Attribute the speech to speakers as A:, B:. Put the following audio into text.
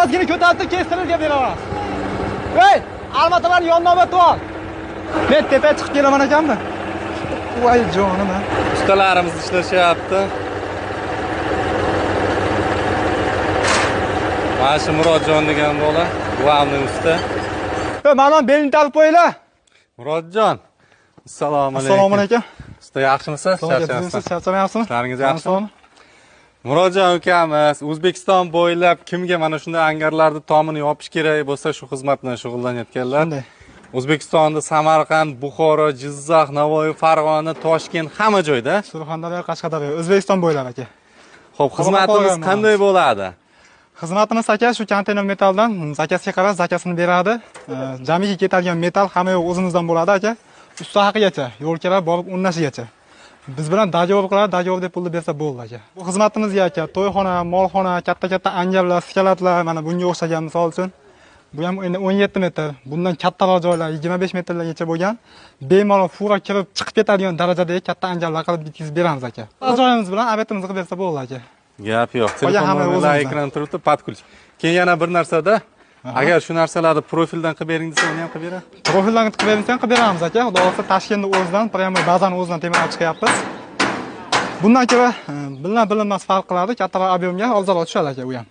A: ozgina ko'tarib kestirib beraman. Ey, almatalarni yonma ol. Men tepaga chiqib kelaman ekanmi? Voy jonim.
B: Ustalarimiz ishlashyapti. Mana shu Murodjon degan bola, buvamning usta.
A: Mana belni talib qo'yinglar.
B: Murodjon. Assalomu alaykum.
A: Assalomu alaykum.
B: Usta yaxshimisiz?
A: Charchamayapsizmi?
B: Ishlaringiz yaxshimi? Murodjon ukamiz O'zbekiston bo'ylab kimga mana shunday angarlarni tomini yopish kerak bo'lsa, shu xizmat bilan shug'ullanayotganlar. O'zbekistonda Samarqand, Buxoro, Jizzax, Navoiy, Farg'ona, Toshkent hamma joyda.
A: Surxondaryo, Qashqadaryo, O'zbekiston bo'ylab aka.
B: Xo'p, xizmatimiz qanday bo'ladi?
A: Xizmatimiz aka shu konteyner metaldan zakasiga qarab zakasini beradi. Jamiga ketadigan metal hamma yo'q o'zimizdan bo'ladi aka. Usta haqigacha, yo'lkalar borib o'rnashigacha. Biz bilan dogovor qiladi, dogovor deb pulni bersa bo'ldi aka. Bu xizmatimizga aka, to'yxona, molxona, katta-katta angarlar, skalatlar, mana bunga o'xshagan misol uchun. Bu ham endi 17 metr, bundan kattaroq joylar 25 metrlargacha bo'lgan, bemalol fura kirib chiqib ketadigan darajadagi katta angarlar qilib bitkizib beramiz aka. Joyimiz bilan obetimizni qilib bersa bo'ldi aka.
B: Gap yo'q. Telefonlar ekran turibdi, patkulch. Keyin yana bir narsada, agar shu narsalarni profildan qilib bering desa, uni ham qilib beradi.
A: Profildan qilib bering desa, qilib beramiz aka. Xudo xolasa Toshkentda o'zidan, prямо bazani o'zidan temirab chiqyapmiz. Bundan ko'ra bilinmas farq qiladi, kattaroq ob'yemga oldinroq tushadi aka u ham.